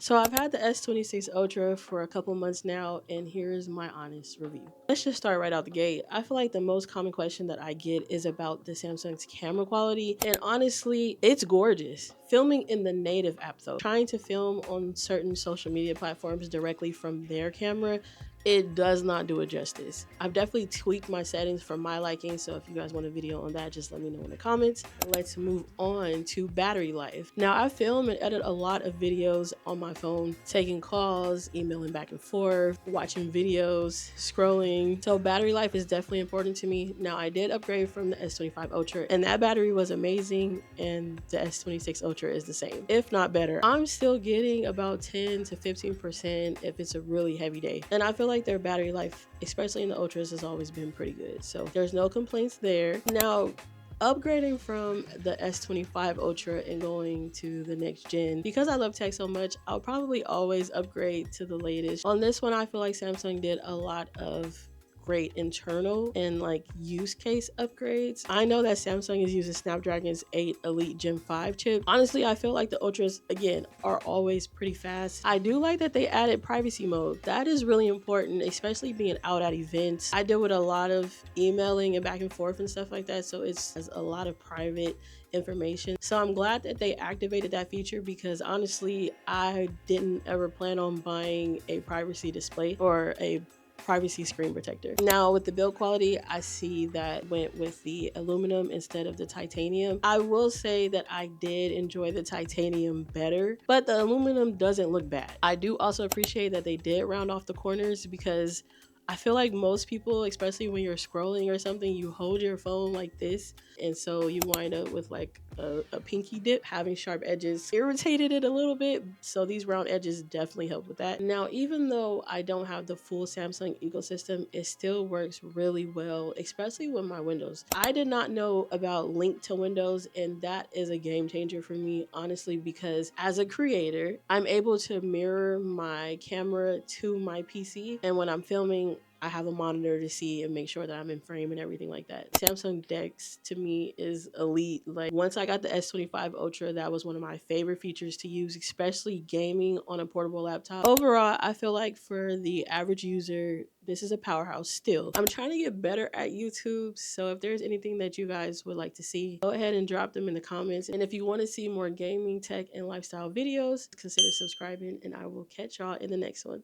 So I've had the S26 Ultra for a couple months now, and here's my honest review. Let's just start right out the gate. I feel like the most common question that I get is about the Samsung's camera quality, and honestly, it's gorgeous. Filming in the native app though, trying to film on certain social media platforms directly from their camera, it does not do it justice. I've definitely tweaked my settings for my liking, so if you guys want a video on that, just let me know in the comments. Let's move on to battery life. Now, I film and edit a lot of videos on my phone, taking calls, emailing back and forth, watching videos, scrolling. So battery life is definitely important to me. Now, I did upgrade from the S25 Ultra, and that battery was amazing, and the S26 Ultra is the same, if not better. I'm still getting about 10 to 15% if it's a really heavy day. And I feel like their battery life, especially in the Ultras, has always been pretty good. So there's no complaints there. Now, upgrading from the S25 Ultra and going to the next gen, because I love tech so much, I'll probably always upgrade to the latest. On this one, I feel like Samsung did a lot of great internal and like use case upgrades. I know that Samsung is using Snapdragon's 8 Elite Gen 5 chip. Honestly, I feel like the Ultras, again, are always pretty fast. I do like that they added privacy mode. That is really important, especially being out at events. I deal with a lot of emailing and back and forth and stuff like that, so it's a lot of private information. So I'm glad that they activated that feature, because honestly, I didn't ever plan on buying a privacy display or a privacy screen protector. Now with the build quality, I see that went with the aluminum instead of the titanium. I will say that I did enjoy the titanium better, but the aluminum doesn't look bad. I do also appreciate that they did round off the corners, because I feel like most people, especially when you're scrolling or something, you hold your phone like this, and so you wind up with like a pinky dip. Having sharp edges irritated it a little bit, so these round edges definitely help with that. Now, even though I don't have the full Samsung ecosystem, it still works really well, especially with my Windows. I did not know about Link to Windows, and that is a game changer for me, honestly, because as a creator, I'm able to mirror my camera to my PC, and when I'm filming, I have a monitor to see and make sure that I'm in frame and everything like that. Samsung Dex to me is elite. Like, once I got the S25 Ultra, that was one of my favorite features to use, especially gaming on a portable laptop. Overall, I feel like for the average user, this is a powerhouse still. I'm trying to get better at YouTube, so if there's anything that you guys would like to see, go ahead and drop them in the comments. And if you want to see more gaming, tech, and lifestyle videos, consider subscribing, and I will catch y'all in the next one.